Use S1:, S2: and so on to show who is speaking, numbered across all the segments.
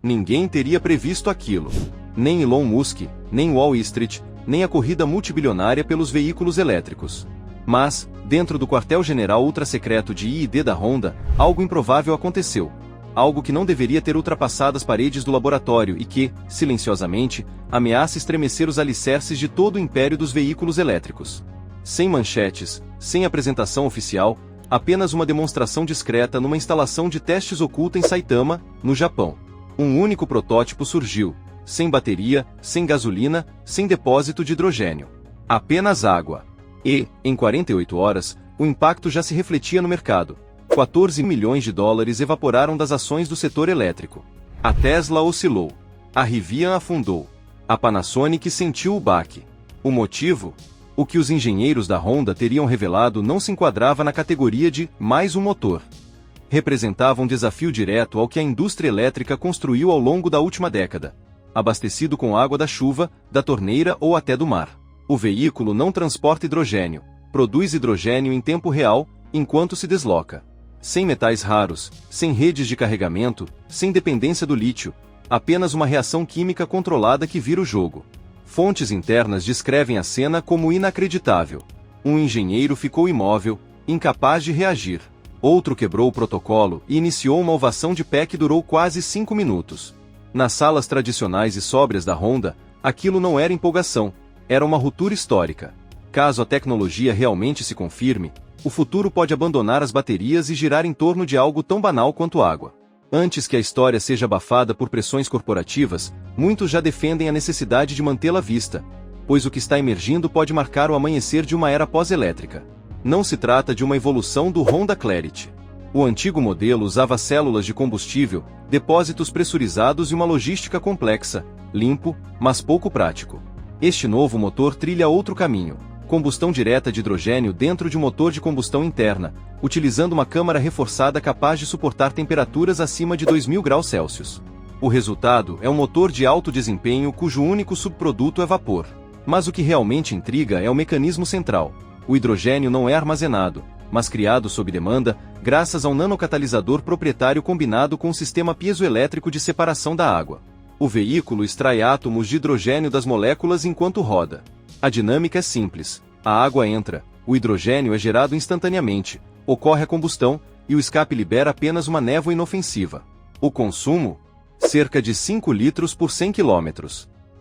S1: Ninguém teria previsto aquilo. Nem Elon Musk, nem Wall Street, nem a corrida multibilionária pelos veículos elétricos. Mas, dentro do quartel-general ultra-secreto de I&D da Honda, algo improvável aconteceu. Algo que não deveria ter ultrapassado as paredes do laboratório e que, silenciosamente, ameaça estremecer os alicerces de todo o império dos veículos elétricos. Sem manchetes, sem apresentação oficial, apenas uma demonstração discreta numa instalação de testes oculta em Saitama, no Japão. Um único protótipo surgiu, sem bateria, sem gasolina, sem depósito de hidrogênio. Apenas água. E, em 48 horas, o impacto já se refletia no mercado. 14 milhões de dólares evaporaram das ações do setor elétrico. A Tesla oscilou. A Rivian afundou. A Panasonic sentiu o baque. O motivo? O que os engenheiros da Honda teriam revelado não se enquadrava na categoria de mais um motor. Representava um desafio direto ao que a indústria elétrica construiu ao longo da última década. Abastecido com água da chuva, da torneira ou até do mar. O veículo não transporta hidrogênio, produz hidrogênio em tempo real, enquanto se desloca. Sem metais raros, sem redes de carregamento, sem dependência do lítio, apenas uma reação química controlada que vira o jogo. Fontes internas descrevem a cena como inacreditável. Um engenheiro ficou imóvel, incapaz de reagir. Outro quebrou o protocolo e iniciou uma ovação de pé que durou quase 5 minutos. Nas salas tradicionais e sóbrias da Honda, aquilo não era empolgação, era uma ruptura histórica. Caso a tecnologia realmente se confirme, o futuro pode abandonar as baterias e girar em torno de algo tão banal quanto água. Antes que a história seja abafada por pressões corporativas, muitos já defendem a necessidade de mantê-la à vista, pois o que está emergindo pode marcar o amanhecer de uma era pós-elétrica. Não se trata de uma evolução do Honda Clarity. O antigo modelo usava células de combustível, depósitos pressurizados e uma logística complexa, limpo, mas pouco prático. Este novo motor trilha outro caminho. Combustão direta de hidrogênio dentro de um motor de combustão interna, utilizando uma câmara reforçada capaz de suportar temperaturas acima de 2000 graus Celsius. O resultado é um motor de alto desempenho cujo único subproduto é vapor. Mas o que realmente intriga é o mecanismo central. O hidrogênio não é armazenado, mas criado sob demanda, graças a um nanocatalisador proprietário combinado com um sistema piezoelétrico de separação da água. O veículo extrai átomos de hidrogênio das moléculas enquanto roda. A dinâmica é simples. A água entra, o hidrogênio é gerado instantaneamente, ocorre a combustão, e o escape libera apenas uma névoa inofensiva. O consumo? Cerca de 5 litros por 100 km.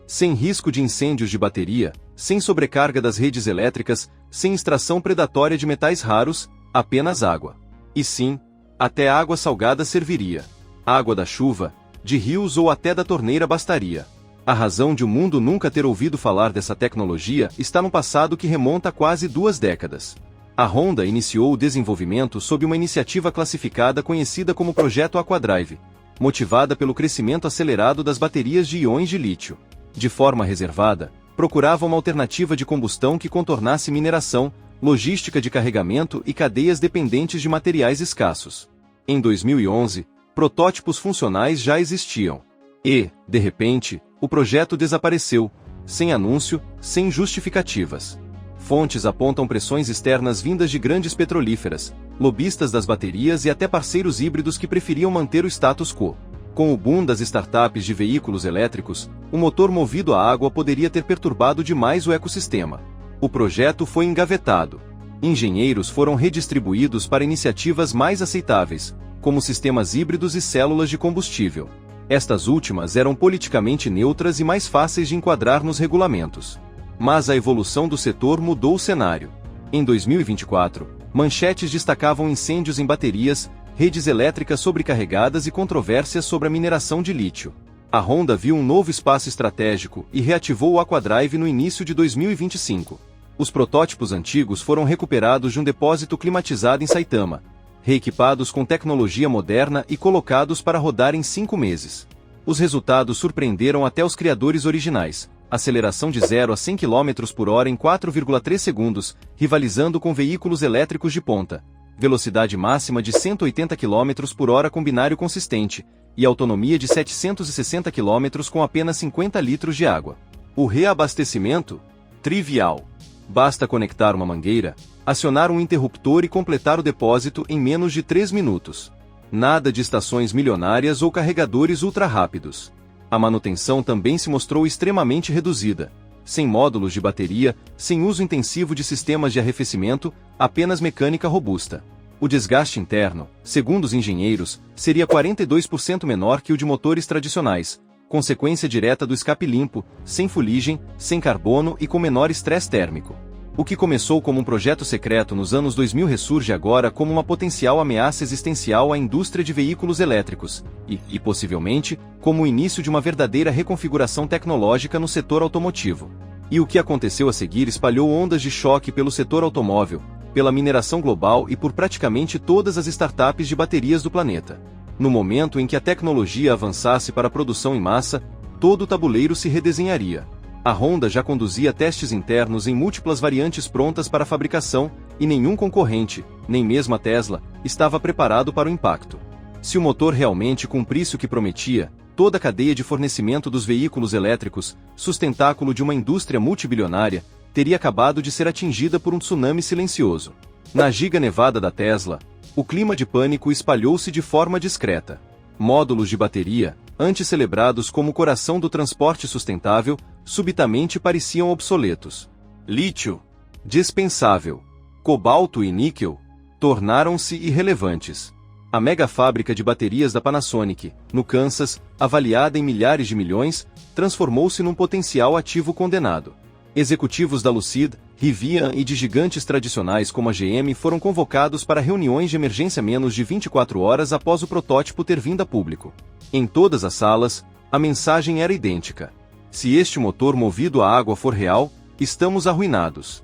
S1: Sem risco de incêndios de bateria, sem sobrecarga das redes elétricas, sem extração predatória de metais raros, apenas água. E sim, até água salgada serviria. Água da chuva, de rios ou até da torneira bastaria. A razão de o mundo nunca ter ouvido falar dessa tecnologia está no passado que remonta a quase 2 décadas. A Honda iniciou o desenvolvimento sob uma iniciativa classificada conhecida como Projeto Aquadrive, motivada pelo crescimento acelerado das baterias de íons de lítio. De forma reservada, procurava uma alternativa de combustão que contornasse mineração, logística de carregamento e cadeias dependentes de materiais escassos. Em 2011, protótipos funcionais já existiam. E, de repente, o projeto desapareceu, sem anúncio, sem justificativas. Fontes apontam pressões externas vindas de grandes petrolíferas, lobistas das baterias e até parceiros híbridos que preferiam manter o status quo. Com o boom das startups de veículos elétricos, o motor movido a água poderia ter perturbado demais o ecossistema. O projeto foi engavetado. Engenheiros foram redistribuídos para iniciativas mais aceitáveis, como sistemas híbridos e células de combustível. Estas últimas eram politicamente neutras e mais fáceis de enquadrar nos regulamentos. Mas a evolução do setor mudou o cenário. Em 2024, manchetes destacavam incêndios em baterias, redes elétricas sobrecarregadas e controvérsias sobre a mineração de lítio. A Honda viu um novo espaço estratégico e reativou o Aquadrive no início de 2025. Os protótipos antigos foram recuperados de um depósito climatizado em Saitama, reequipados com tecnologia moderna e colocados para rodar em 5 meses. Os resultados surpreenderam até os criadores originais. Aceleração de 0 a 100 km/h em 4,3 segundos, rivalizando com veículos elétricos de ponta. Velocidade máxima de 180 km/h com binário consistente, e autonomia de 760 km com apenas 50 litros de água. O reabastecimento? Trivial. Basta conectar uma mangueira, acionar um interruptor e completar o depósito em menos de 3 minutos. Nada de estações milionárias ou carregadores ultra-rápidos. A manutenção também se mostrou extremamente reduzida. Sem módulos de bateria, sem uso intensivo de sistemas de arrefecimento, apenas mecânica robusta. O desgaste interno, segundo os engenheiros, seria 42% menor que o de motores tradicionais, consequência direta do escape limpo, sem fuligem, sem carbono e com menor estresse térmico. O que começou como um projeto secreto nos anos 2000 ressurge agora como uma potencial ameaça existencial à indústria de veículos elétricos, e possivelmente, como o início de uma verdadeira reconfiguração tecnológica no setor automotivo. E o que aconteceu a seguir espalhou ondas de choque pelo setor automóvel, pela mineração global e por praticamente todas as startups de baterias do planeta. No momento em que a tecnologia avançasse para a produção em massa, todo o tabuleiro se redesenharia. A Honda já conduzia testes internos em múltiplas variantes prontas para fabricação, e nenhum concorrente, nem mesmo a Tesla, estava preparado para o impacto. Se o motor realmente cumprisse o que prometia, toda a cadeia de fornecimento dos veículos elétricos, sustentáculo de uma indústria multibilionária, teria acabado de ser atingida por um tsunami silencioso. Na giga nevada da Tesla, o clima de pânico espalhou-se de forma discreta. Módulos de bateria, antes celebrados como o coração do transporte sustentável, subitamente pareciam obsoletos. Lítio, dispensável. Cobalto e níquel, tornaram-se irrelevantes. A mega fábrica de baterias da Panasonic, no Kansas, avaliada em milhares de milhões, transformou-se num potencial ativo condenado. Executivos da Lucid, Rivian e de gigantes tradicionais como a GM foram convocados para reuniões de emergência menos de 24 horas após o protótipo ter vindo a público. Em todas as salas, a mensagem era idêntica. Se este motor movido a água for real, estamos arruinados.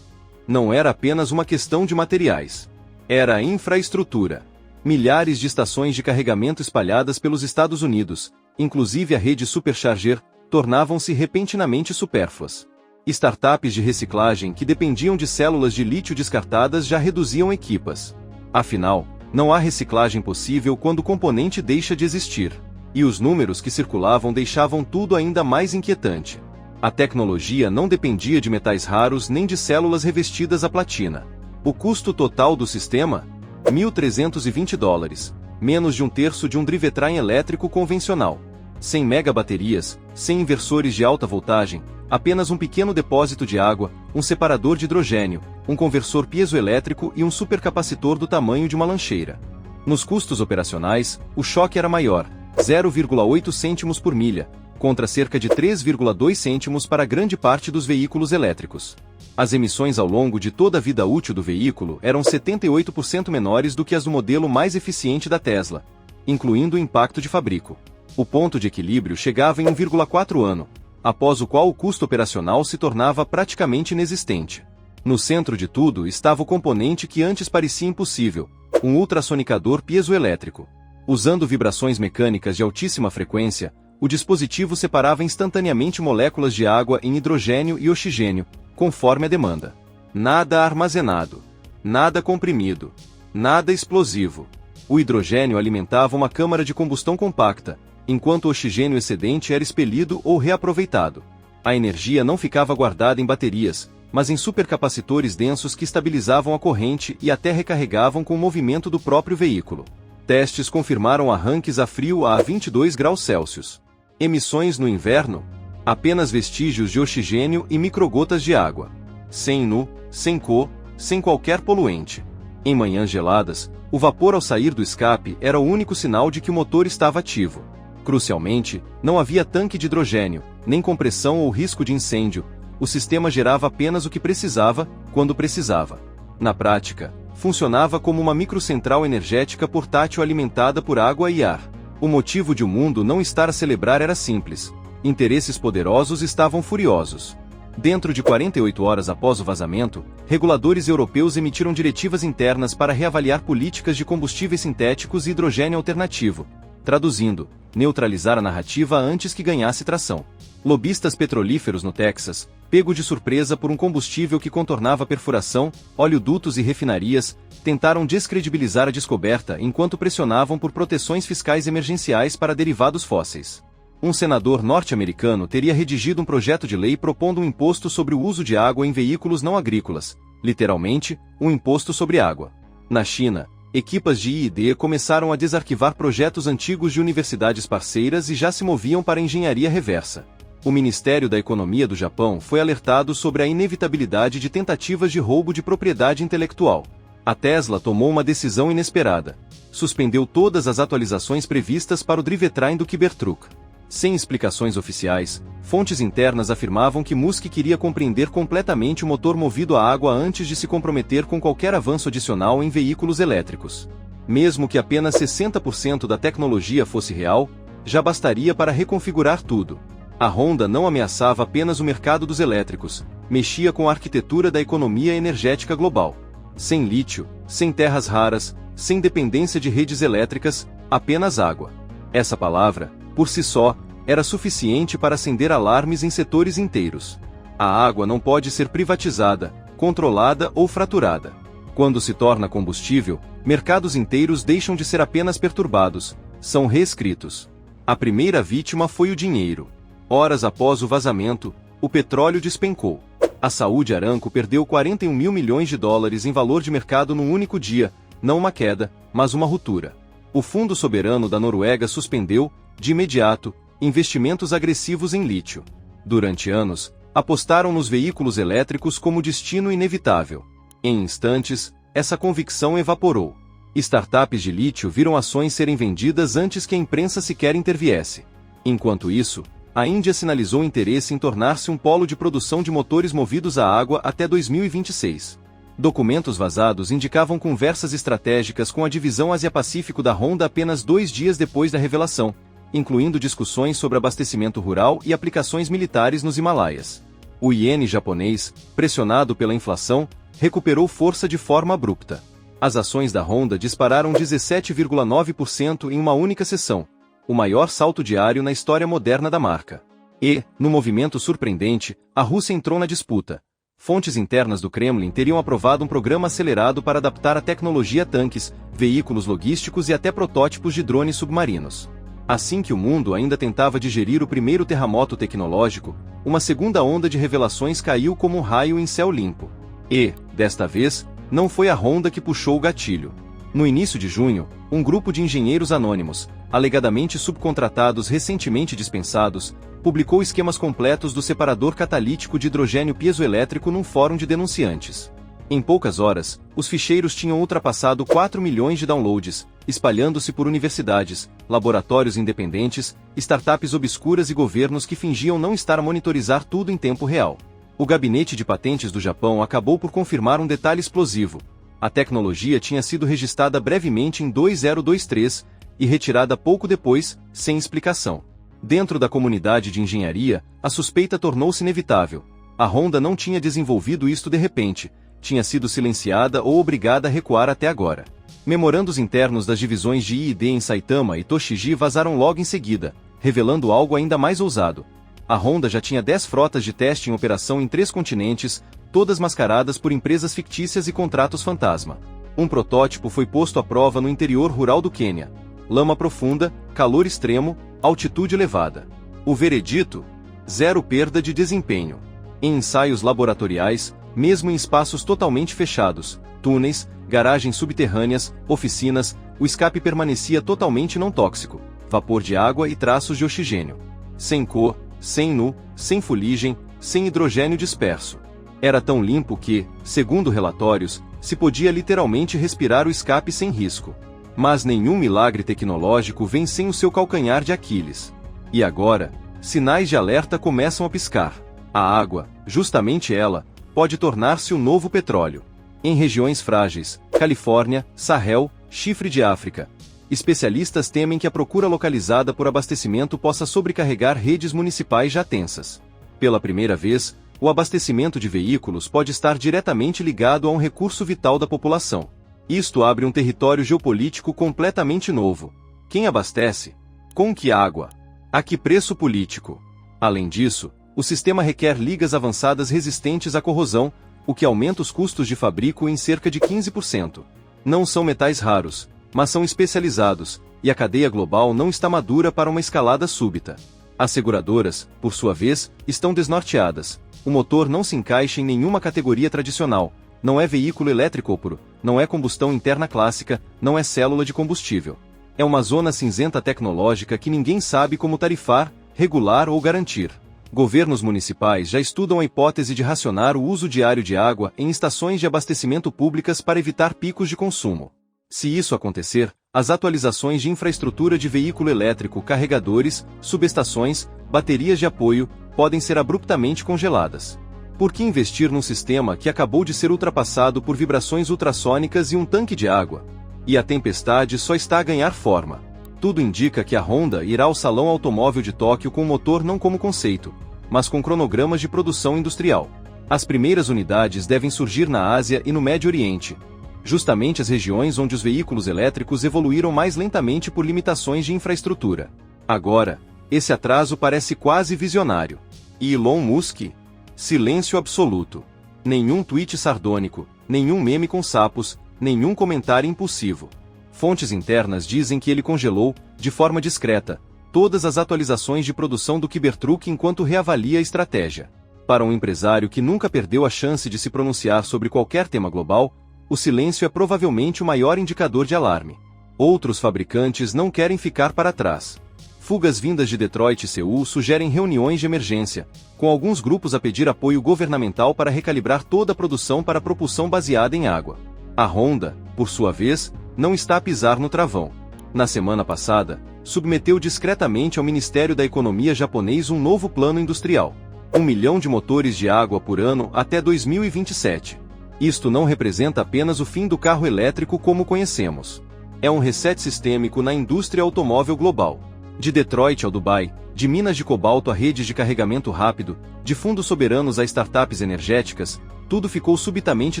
S1: Não era apenas uma questão de materiais. Era a infraestrutura. Milhares de estações de carregamento espalhadas pelos Estados Unidos, inclusive a rede Supercharger, tornavam-se repentinamente supérfluas. Startups de reciclagem que dependiam de células de lítio descartadas já reduziam equipas. Afinal, não há reciclagem possível quando o componente deixa de existir. E os números que circulavam deixavam tudo ainda mais inquietante. A tecnologia não dependia de metais raros nem de células revestidas a platina. O custo total do sistema? $1.320, menos de um terço de um drivetrain elétrico convencional. Sem megabaterias, sem inversores de alta voltagem, apenas um pequeno depósito de água, um separador de hidrogênio, um conversor piezoelétrico e um supercapacitor do tamanho de uma lancheira. Nos custos operacionais, o choque era maior, 0,8 cêntimos por milha, contra cerca de 3,2 cêntimos para grande parte dos veículos elétricos. As emissões ao longo de toda a vida útil do veículo eram 78% menores do que as do modelo mais eficiente da Tesla, incluindo o impacto de fabrico. O ponto de equilíbrio chegava em 1,4 ano, após o qual o custo operacional se tornava praticamente inexistente. No centro de tudo estava o componente que antes parecia impossível, um ultrassonicador piezoelétrico. Usando vibrações mecânicas de altíssima frequência, o dispositivo separava instantaneamente moléculas de água em hidrogênio e oxigênio, conforme a demanda. Nada armazenado. Nada comprimido. Nada explosivo. O hidrogênio alimentava uma câmara de combustão compacta, enquanto o oxigênio excedente era expelido ou reaproveitado. A energia não ficava guardada em baterias, mas em supercapacitores densos que estabilizavam a corrente e até recarregavam com o movimento do próprio veículo. Testes confirmaram arranques a frio a 22 graus Celsius. Emissões no inverno? Apenas vestígios de oxigênio e microgotas de água. Sem nu, sem cor, sem qualquer poluente. Em manhãs geladas, o vapor ao sair do escape era o único sinal de que o motor estava ativo. Crucialmente, não havia tanque de hidrogênio, nem compressão ou risco de incêndio. O sistema gerava apenas o que precisava, quando precisava. Na prática, funcionava como uma microcentral energética portátil alimentada por água e ar. O motivo de o mundo não estar a celebrar era simples. Interesses poderosos estavam furiosos. Dentro de 48 horas após o vazamento, reguladores europeus emitiram diretivas internas para reavaliar políticas de combustíveis sintéticos e hidrogênio alternativo. Traduzindo, neutralizar a narrativa antes que ganhasse tração. Lobistas petrolíferos no Texas, pego de surpresa por um combustível que contornava perfuração, oleodutos e refinarias, tentaram descredibilizar a descoberta enquanto pressionavam por proteções fiscais emergenciais para derivados fósseis. Um senador norte-americano teria redigido um projeto de lei propondo um imposto sobre o uso de água em veículos não agrícolas, literalmente, um imposto sobre água. Na China, Equipas de I&D começaram a desarquivar projetos antigos de universidades parceiras e já se moviam para a engenharia reversa. O Ministério da Economia do Japão foi alertado sobre a inevitabilidade de tentativas de roubo de propriedade intelectual. A Tesla tomou uma decisão inesperada. Suspendeu todas as atualizações previstas para o drivetrain do Cybertruck. Sem explicações oficiais, fontes internas afirmavam que Musk queria compreender completamente o motor movido a água antes de se comprometer com qualquer avanço adicional em veículos elétricos. Mesmo que apenas 60% da tecnologia fosse real, já bastaria para reconfigurar tudo. A Honda não ameaçava apenas o mercado dos elétricos, mexia com a arquitetura da economia energética global. Sem lítio, sem terras raras, sem dependência de redes elétricas, apenas água. Essa palavra, por si só, era suficiente para acender alarmes em setores inteiros. A água não pode ser privatizada, controlada ou fraturada. Quando se torna combustível, mercados inteiros deixam de ser apenas perturbados, são reescritos. A primeira vítima foi o dinheiro. Horas após o vazamento, o petróleo despencou. A Saudi Aramco perdeu 41 mil milhões de dólares em valor de mercado num único dia, não uma queda, mas uma ruptura. O Fundo Soberano da Noruega suspendeu, de imediato, investimentos agressivos em lítio. Durante anos, apostaram nos veículos elétricos como destino inevitável. Em instantes, essa convicção evaporou. Startups de lítio viram ações serem vendidas antes que a imprensa sequer interviesse. Enquanto isso, a Índia sinalizou interesse em tornar-se um polo de produção de motores movidos a água até 2026. Documentos vazados indicavam conversas estratégicas com a divisão Ásia-Pacífico da Honda apenas 2 dias depois da revelação, incluindo discussões sobre abastecimento rural e aplicações militares nos Himalaias. O iene japonês, pressionado pela inflação, recuperou força de forma abrupta. As ações da Honda dispararam 17,9% em uma única sessão, o maior salto diário na história moderna da marca. E, no movimento surpreendente, a Rússia entrou na disputa. Fontes internas do Kremlin teriam aprovado um programa acelerado para adaptar a tecnologia a tanques, veículos logísticos e até protótipos de drones submarinos. Assim que o mundo ainda tentava digerir o primeiro terremoto tecnológico, uma segunda onda de revelações caiu como um raio em céu limpo. E, desta vez, não foi a Honda que puxou o gatilho. No início de junho, um grupo de engenheiros anônimos, alegadamente subcontratados recentemente dispensados, publicou esquemas completos do separador catalítico de hidrogênio piezoelétrico num fórum de denunciantes. Em poucas horas, os ficheiros tinham ultrapassado 4 milhões de downloads, espalhando-se por universidades, laboratórios independentes, startups obscuras e governos que fingiam não estar a monitorizar tudo em tempo real. O gabinete de patentes do Japão acabou por confirmar um detalhe explosivo. A tecnologia tinha sido registrada brevemente em 2023 e retirada pouco depois, sem explicação. Dentro da comunidade de engenharia, a suspeita tornou-se inevitável. A Honda não tinha desenvolvido isto de repente, tinha sido silenciada ou obrigada a recuar até agora. Memorandos internos das divisões de I&D em Saitama e Tochigi vazaram logo em seguida, revelando algo ainda mais ousado. A Honda já tinha 10 frotas de teste em operação em 3 continentes, todas mascaradas por empresas fictícias e contratos fantasma. Um protótipo foi posto à prova no interior rural do Quênia. Lama profunda, calor extremo, altitude elevada. O veredito? Zero perda de desempenho. Em ensaios laboratoriais, mesmo em espaços totalmente fechados, túneis, garagens subterrâneas, oficinas, o escape permanecia totalmente não tóxico, vapor de água e traços de oxigênio. Sem cor, sem nu, sem fuligem, sem hidrogênio disperso. Era tão limpo que, segundo relatórios, se podia literalmente respirar o escape sem risco. Mas nenhum milagre tecnológico vem sem o seu calcanhar de Aquiles. E agora, sinais de alerta começam a piscar. A água, justamente ela, pode tornar-se o novo petróleo. Em regiões frágeis, Califórnia, Sahel, Chifre de África, especialistas temem que a procura localizada por abastecimento possa sobrecarregar redes municipais já tensas. Pela primeira vez, o abastecimento de veículos pode estar diretamente ligado a um recurso vital da população. Isto abre um território geopolítico completamente novo. Quem abastece? Com que água? A que preço político? Além disso, o sistema requer ligas avançadas resistentes à corrosão, o que aumenta os custos de fabrico em cerca de 15%. Não são metais raros, mas são especializados, e a cadeia global não está madura para uma escalada súbita. As seguradoras, por sua vez, estão desnorteadas. O motor não se encaixa em nenhuma categoria tradicional, não é veículo elétrico puro, não é combustão interna clássica, não é célula de combustível. É uma zona cinzenta tecnológica que ninguém sabe como tarifar, regular ou garantir. Governos municipais já estudam a hipótese de racionar o uso diário de água em estações de abastecimento públicas para evitar picos de consumo. Se isso acontecer, as atualizações de infraestrutura de veículo elétrico, carregadores, subestações, baterias de apoio, podem ser abruptamente congeladas. Por que investir num sistema que acabou de ser ultrapassado por vibrações ultrassônicas e um tanque de água? E a tempestade só está a ganhar forma. Tudo indica que a Honda irá ao Salão Automóvel de Tóquio com o motor não como conceito, mas com cronogramas de produção industrial. As primeiras unidades devem surgir na Ásia e no Médio Oriente, justamente as regiões onde os veículos elétricos evoluíram mais lentamente por limitações de infraestrutura. Agora, esse atraso parece quase visionário. E Elon Musk? Silêncio absoluto. Nenhum tweet sardônico, nenhum meme com sapos, nenhum comentário impulsivo. Fontes internas dizem que ele congelou, de forma discreta, todas as atualizações de produção do Cybertruck enquanto reavalia a estratégia. Para um empresário que nunca perdeu a chance de se pronunciar sobre qualquer tema global, o silêncio é provavelmente o maior indicador de alarme. Outros fabricantes não querem ficar para trás. Fugas vindas de Detroit e Seul sugerem reuniões de emergência, com alguns grupos a pedir apoio governamental para recalibrar toda a produção para propulsão baseada em água. A Honda, por sua vez, não está a pisar no travão. Na semana passada, submeteu discretamente ao Ministério da Economia japonês um novo plano industrial. 1 milhão de motores de água por ano até 2027. Isto não representa apenas o fim do carro elétrico como conhecemos. É um reset sistêmico na indústria automóvel global. De Detroit ao Dubai, de minas de cobalto a redes de carregamento rápido, de fundos soberanos a startups energéticas, tudo ficou subitamente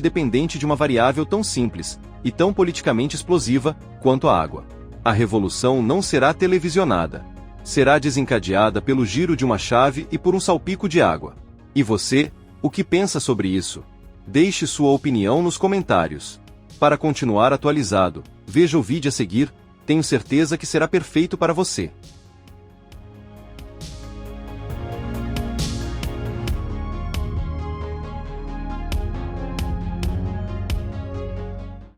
S1: dependente de uma variável tão simples, e tão politicamente explosiva, quanto a água. A revolução não será televisionada. Será desencadeada pelo giro de uma chave e por um salpico de água. E você, o que pensa sobre isso? Deixe sua opinião nos comentários. Para continuar atualizado, veja o vídeo a seguir, tenho certeza que será perfeito para você.